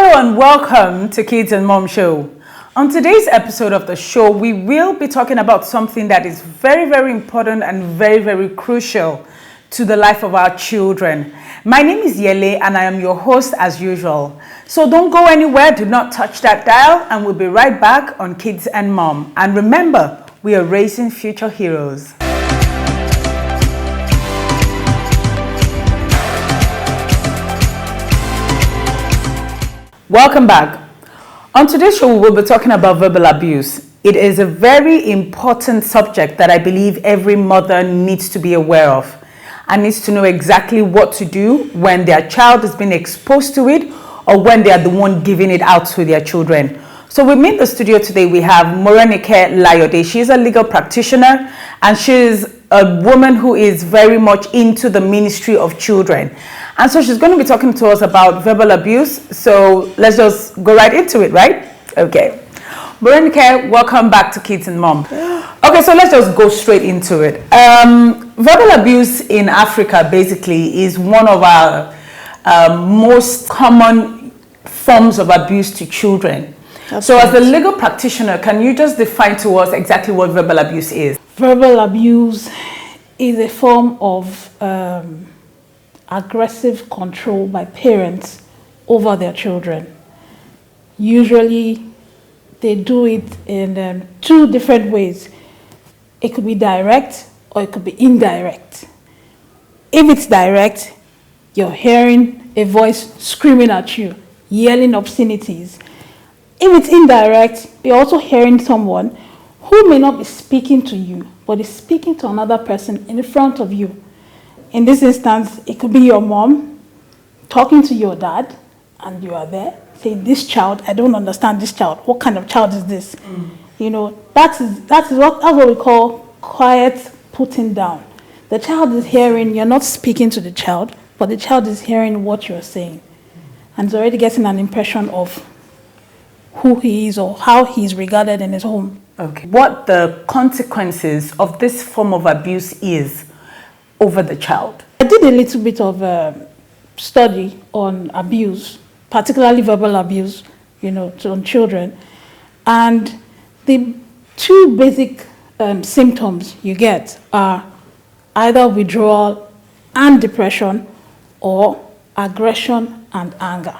Hello and welcome to Kids and Mom Show. On today's episode of the show, we will be talking about something that is very, very important and very, very crucial to the life of our children. My name is Yele and I am your host as usual. So don't go anywhere, do not touch that dial, and we'll be right back on Kids and Mom. And remember, we are raising future heroes. Welcome back. On today's show, we will be talking about verbal abuse. It is a very important subject that I believe every mother needs to be aware of and needs to know exactly what to do when their child is being exposed to it or when they are the one giving it out to their children. So with me in the studio today, we have Morenike Layode. She's a legal practitioner and she's a woman who is very much into the ministry of children. And so she's going to be talking to us about verbal abuse. So let's just go right into it, right? Okay. Morenike, welcome back to Kids and Mom. Okay, so let's just go straight into it. Verbal abuse in Africa basically is one of our most common forms of abuse to children. So as a legal practitioner, can you just define to us exactly what verbal abuse is? Verbal abuse is a form of aggressive control by parents over their children. Usually they do it in two different ways. It could be direct or it could be indirect. If it's direct, you're hearing a voice screaming at you, yelling obscenities. If it's indirect, you're also hearing someone who may not be speaking to you, but is speaking to another person in front of you. In this instance, it could be your mom talking to your dad, and you are there saying, "This child, I don't understand this child. What kind of child is this?" You know, that's what we call quiet putting down. The child is hearing, you're not speaking to the child, but the child is hearing what you're saying, and is already getting an impression of who he is or how he's regarded in his home. Okay. What the consequences of this form of abuse is over the child? I did a little bit of study on abuse, particularly verbal abuse, on children. And the two basic symptoms you get are either withdrawal and depression or aggression and anger.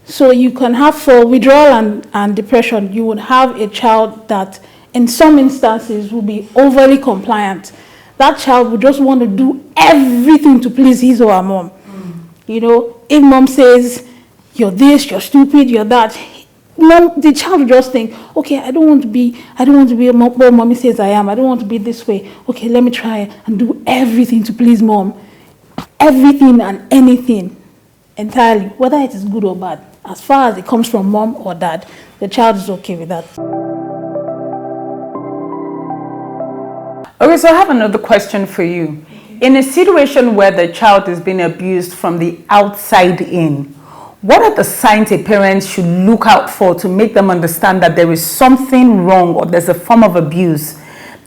So you can have, for withdrawal and depression, you would have a child that in some instances will be overly compliant. That child would just want to do everything to please his or her mom. If mom says, "You're this, you're stupid, you're that," the child will just think, "Okay, I don't want to be what mommy says I am. I don't want to be this way. Okay, let me try and do everything to please mom." Everything and anything entirely, whether it is good or bad. As far as it comes from mom or dad, the child is okay with that. Okay, so I have another question for you. In a situation where the child is being abused from the outside in, what are the signs a parent should look out for to make them understand that there is something wrong or there's a form of abuse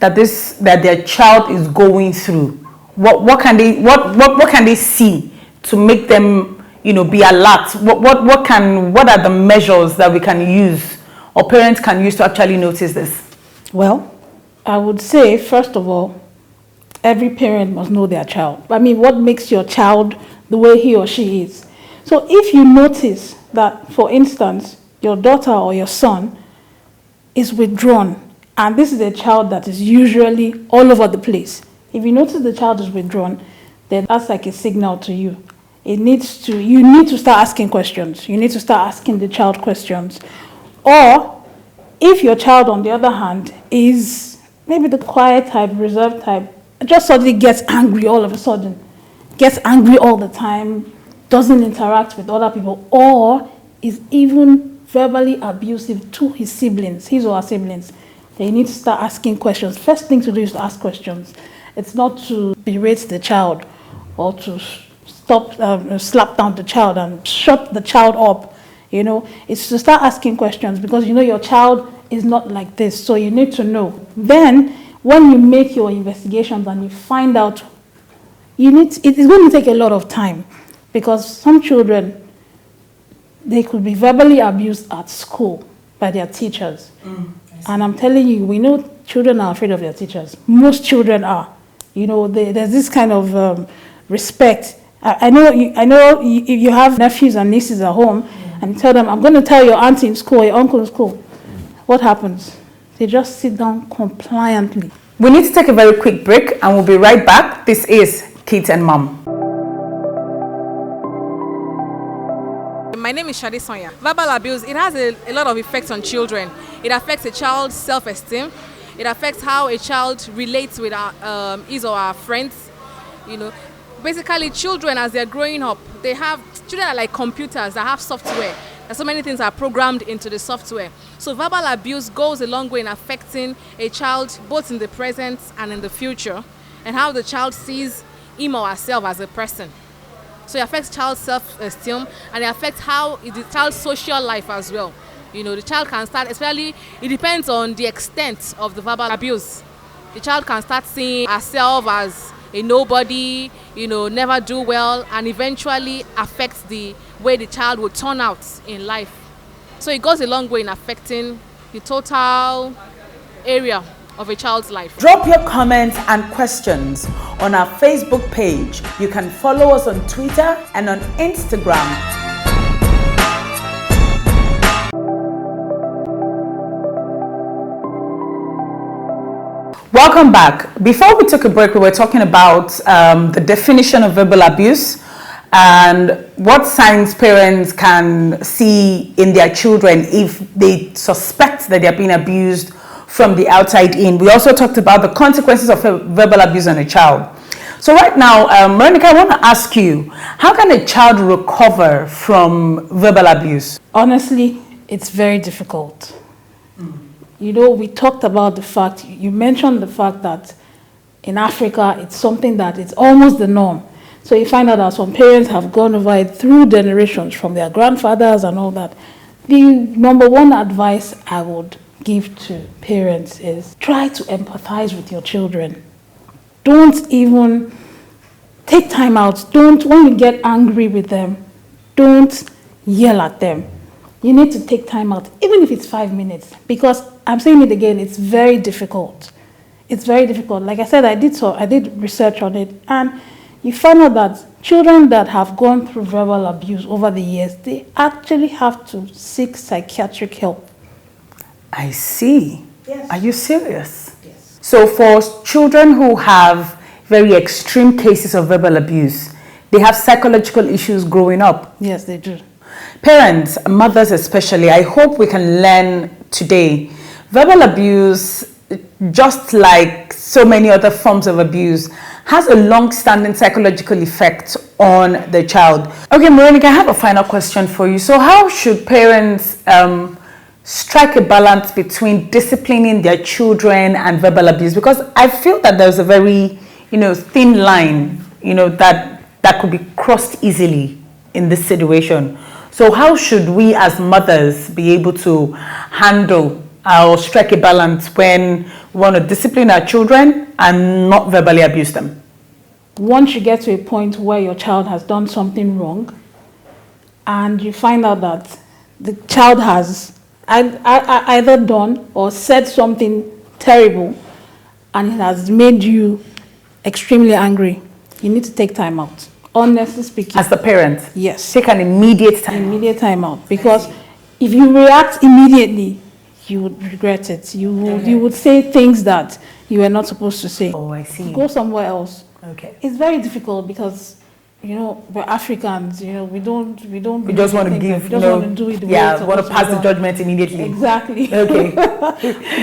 that their child is going through? What can they see to make them be alert? What are the measures that we can use or parents can use to actually notice this? Well, I would say, first of all, every parent must know their child. I mean, what makes your child the way he or she is? So if you notice that, for instance, your daughter or your son is withdrawn, and this is a child that is usually all over the place. If you notice the child is withdrawn, then that's like a signal to you. You need to start asking questions. You need to start asking the child questions. Or if your child, on the other hand, is maybe the quiet type, reserved type, just suddenly gets angry all of a sudden, gets angry all the time, doesn't interact with other people, or is even verbally abusive to his or her siblings, then you need to start asking questions. First thing to do is to ask questions. It's not to berate the child or to slap down the child and shut the child up. It's to start asking questions because your child is not like this, so you need to know. Then when you make your investigations and you find out, it is going to take a lot of time because some children they could be verbally abused at school by their teachers. And I'm telling you, we know children are afraid of their teachers. Most children are. You know, there's this kind of respect. I know if you have nephews and nieces at home and you tell them, I'm going to tell your auntie in school, your uncle in school, what happens? They just sit down compliantly. We need to take a very quick break and we'll be right back. This is Kids and Mum. My name is Shadi Sonia. Verbal abuse, it has a lot of effects on children. It affects a child's self-esteem. It affects how a child relates with his or her friends. You know, basically children, as they're growing up, children are like computers that have software. And so many things are programmed into the software. So verbal abuse goes a long way in affecting a child both in the present and in the future, and how the child sees him or herself as a person. So it affects child's self-esteem, and it affects how the child's social life as well. You know, the child can start, especially, it depends on the extent of the verbal abuse. The child can start seeing herself as a nobody, you know, never do well, and eventually affects the way the child will turn out in life. So it goes a long way in affecting the total area of a child's life. Drop your comments and questions on our Facebook page. You can follow us on Twitter and on Instagram. Welcome back. Before we took a break, we were talking about the definition of verbal abuse and what signs parents can see in their children if they suspect that they're being abused from the outside in. We also talked about the consequences of verbal abuse on a child. So right now, Monica, I want to ask you, how can a child recover from verbal abuse? Honestly, it's very difficult. You know, we talked about the fact, you mentioned the fact that in Africa, it's something that it's almost the norm. So you find out that some parents have gone over it through generations from their grandfathers and all that. The number one advice I would give to parents is try to empathize with your children. Don't even take time out. When you get angry with them, don't yell at them. You need to take time out, even if it's 5 minutes, because I'm saying it again, it's very difficult. It's very difficult. Like I said, I did research on it, and you find out that children that have gone through verbal abuse over the years, they actually have to seek psychiatric help. I see. Yes. Are you serious? Yes. So for children who have very extreme cases of verbal abuse, they have psychological issues growing up. Yes, they do. Parents, mothers especially, I hope we can learn today. Verbal abuse, just like so many other forms of abuse, has a long-standing psychological effect on the child. Okay, Monica, I have a final question for you. So how should parents strike a balance between disciplining their children and verbal abuse? Because I feel that there's a very, thin line, that could be crossed easily in this situation. So how should we as mothers be able to handle or strike a balance when we want to discipline our children and not verbally abuse them? Once you get to a point where your child has done something wrong and you find out that the child has either done or said something terrible and it has made you extremely angry, you need to take time out. Honestly speaking. As the parent? Yes. Take an immediate time. Immediate time out. Because if you react immediately, you would regret it. You would say things that you were not supposed to say. Oh, I see. Go somewhere else. Okay. It's very difficult because, we're Africans, we just want to give, we just want to do it the way it's want to supposed pass be the done. judgment immediately. Exactly. Okay.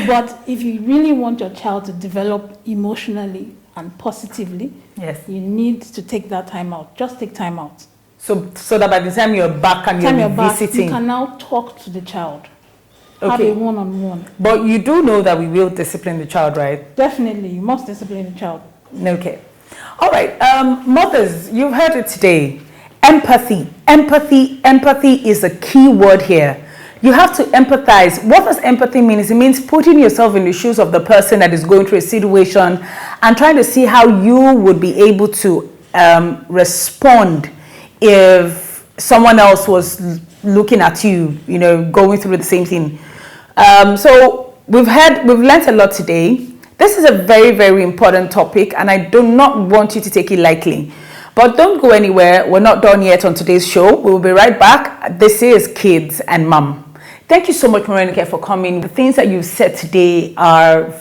But if you really want your child to develop emotionally and positively, yes, you need to take that time out. Just take time out. So that by the time you're back and you're visiting, you can now talk to the child. Okay. Have a one-on-one. But you do know that we will discipline the child, right? Definitely, you must discipline the child. Okay. All right. Mothers, you've heard it today. Empathy. Empathy is a key word here. You have to empathize. What does empathy mean? It means putting yourself in the shoes of the person that is going through a situation and trying to see how you would be able to respond if someone else was looking at you, going through the same thing. So we've learned a lot today. This is a very, very important topic, and I do not want you to take it lightly. But don't go anywhere. We're not done yet on today's show. We will be right back. This is Kids and Mum. Thank you so much, Morenike, for coming. The things that you've said today are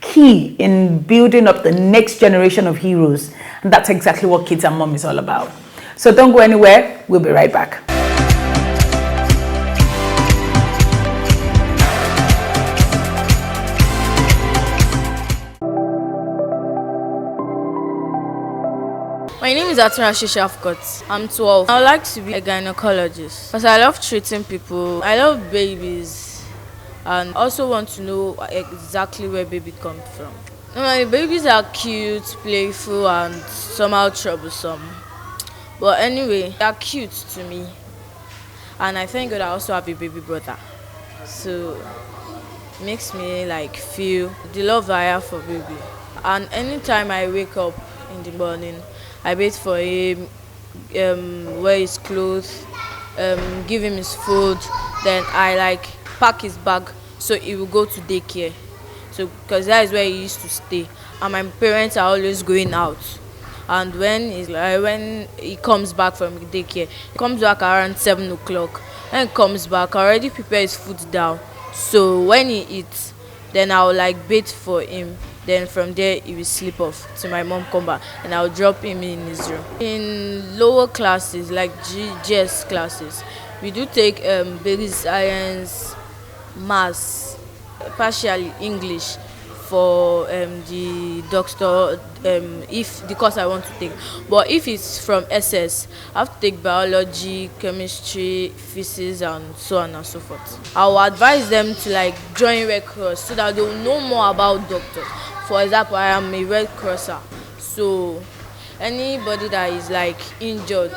key in building up the next generation of heroes. And that's exactly what Kids and Mum is all about. So don't go anywhere. We'll be right back. My name is Aturashi Shafkot. I'm 12. I would like to be a gynecologist because I love treating people. I love babies and also want to know exactly where baby comes from. Normally, babies are cute, playful, and somehow troublesome. But anyway, they are cute to me. And I thank God I also have a baby brother. So it makes me feel the love I have for baby. And anytime I wake up in the morning, I bathe for him, wear his clothes, give him his food. Then I pack his bag so he will go to daycare. So because that is where he used to stay, and my parents are always going out. And when he comes back from daycare, he comes back around 7 o'clock. When he comes back, I already prepare his food down. So when he eats, then I'll bathe for him. Then from there, he will sleep off till my mom come back, and I'll drop him in his room. In lower classes, like GS classes, we do take basic science, maths, partially English for the doctor, if the course I want to take. But if it's from SS, I have to take biology, chemistry, physics, and so on and so forth. I will advise them to join Red Cross so that they will know more about doctors. For example, I am a Red Crosser, so anybody that is injured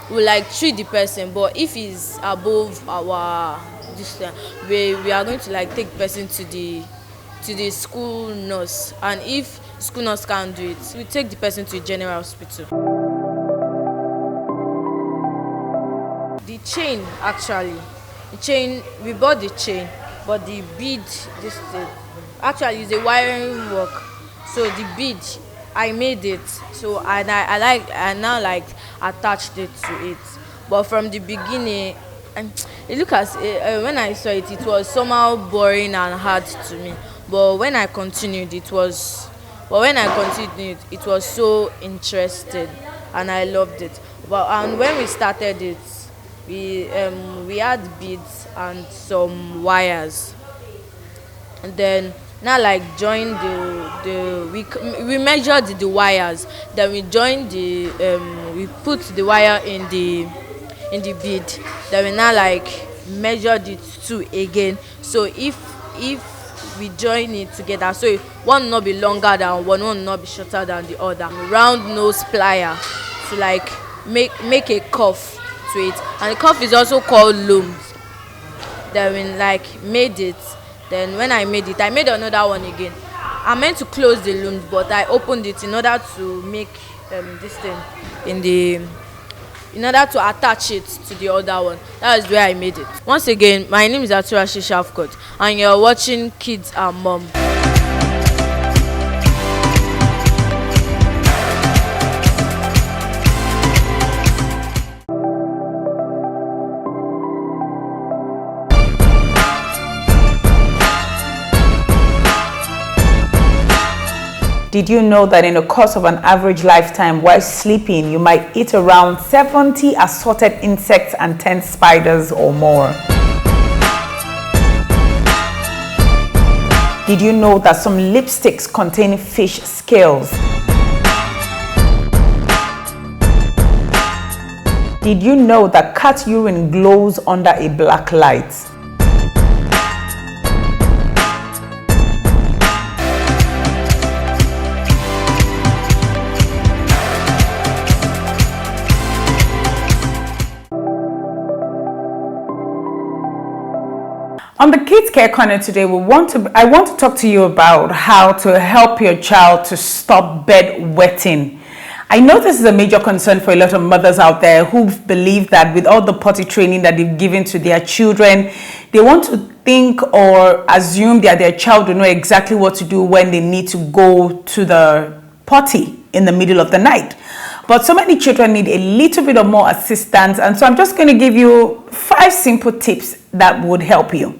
will treat the person. But if he's above our distance, we are going to take the person to the school nurse, and if school nurse can't do it, we take the person to a general hospital. The chain, we bought the chain, but the bead, actually is a wiring work. So the bead, I made it. So I now attached it to it. But from the beginning, and it look as when I saw it, it was somehow boring and hard to me. But when I continued, it was so interesting, and I loved it. And when we started it, we had beads and some wires, and then now join we measured the wires. Then we joined we put the wire in the bead. Then we now measured it too again. So if we join it together, so one will not be longer than one will not be shorter than the other. Round nose plier to make a cuff to it, and the cuff is also called looms. Then we made it. Then when I made it, I made another one again. I meant to close the looms, but I opened it in order to make this thing in order to attach it to the other one. That is where I made it. Once again, my name is Aturashi Shafkot, and you're watching Kids and Mum. Did you know that in the course of an average lifetime while sleeping, you might eat around 70 assorted insects and 10 spiders or more? Did you know that some lipsticks contain fish scales? Did you know that cat urine glows under a black light? On the Kids Care Corner today, I want to talk to you about how to help your child to stop bed wetting. I know this is a major concern for a lot of mothers out there who believe that with all the potty training that they've given to their children, they want to think or assume that their child will know exactly what to do when they need to go to the potty in the middle of the night. But so many children need a little bit of more assistance, and so I'm just going to give you 5 simple tips that would help you.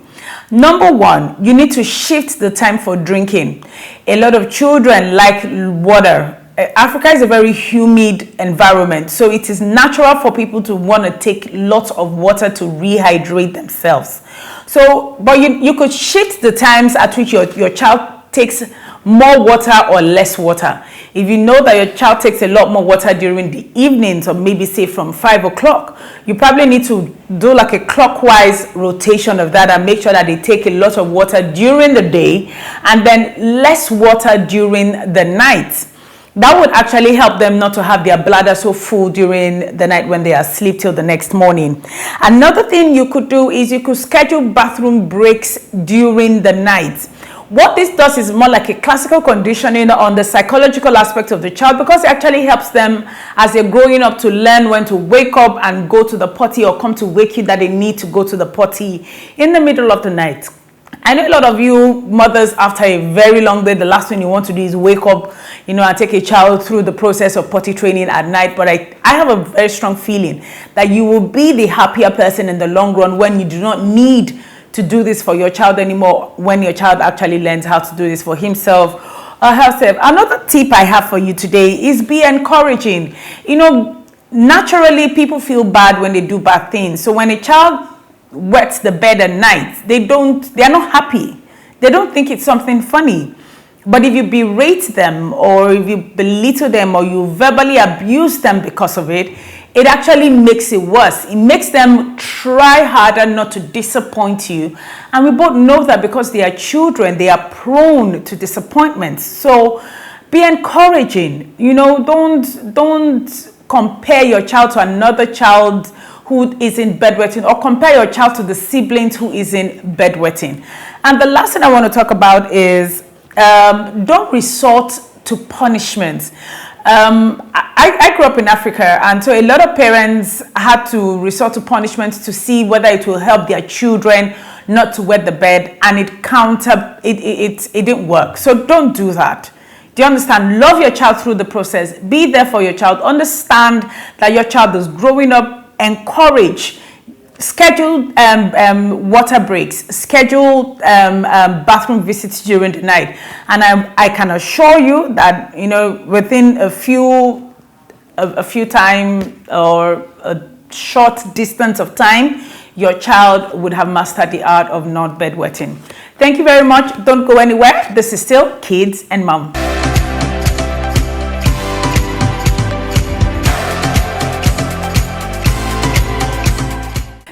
Number 1, you need to shift the time for drinking. A lot of children like water. Africa is a very humid environment, so it is natural for people to want to take lots of water to rehydrate themselves. So, but you could shift the times at which your child takes more water or less water. If you know that your child takes a lot more water during the evenings, or maybe say from 5 o'clock, you probably need to do like a clockwise rotation of that and make sure that they take a lot of water during the day and then less water during the night. That would actually help them not to have their bladder so full during the night when they are asleep till the next morning. Another thing you could do is you could schedule bathroom breaks during the night. What this does is more like a classical conditioning on the psychological aspect of the child, because it actually helps them as they're growing up to learn when to wake up and go to the potty, or come to wake you that they need to go to the potty in the middle of the night. I know a lot of you mothers, after a very long day, the last thing you want to do is wake up, and take a child through the process of potty training at night. But I have a very strong feeling that you will be the happier person in the long run when you do not need to do this for your child anymore, when your child actually learns how to do this for himself or herself. Another tip I have for you today is be encouraging. Naturally people feel bad when they do bad things. So when a child wets the bed at night, they are not happy. They don't think it's something funny. But if you berate them, or if you belittle them, or you verbally abuse them because of it, it actually makes it worse. It makes them try harder not to disappoint you. And we both know that because they are children, they are prone to disappointment. So be encouraging. Don't compare your child to another child who is in bedwetting, or compare your child to the siblings who is in bedwetting. And the last thing I want to talk about is don't resort to punishment. I grew up in Africa, and so a lot of parents had to resort to punishment to see whether it will help their children not to wet the bed, and it didn't work. So don't do that. Do you understand? Love your child through the process. Be there for your child. Understand that your child is growing up. Encourage. Schedule water breaks. Schedule bathroom visits during the night. And I can assure you that within a few time, or a short distance of time, your child would have mastered the art of not bedwetting. Thank you very much. Don't go anywhere. This is still Kids and Mum.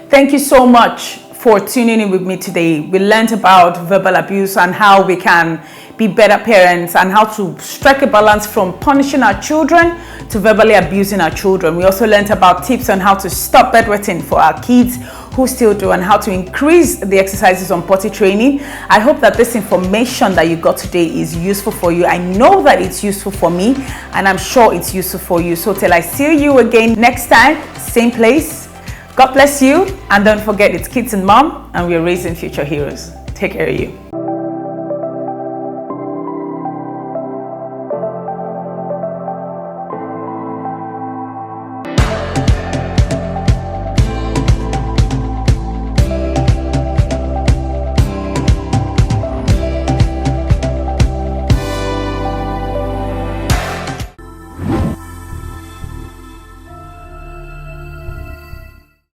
Thank you so much for tuning in with me today. We learned about verbal abuse and how we can be better parents, and how to strike a balance from punishing our children to verbally abusing our children. We also learned about tips on how to stop bedwetting for our kids who still do, and how to increase the exercises on potty training. I hope that this information that you got today is useful for you. I know that it's useful for me, and I'm sure it's useful for you. So till I see you again next time, same place. God bless you, and don't forget, it's Kids and Mom, and we're raising future heroes. Take care of you.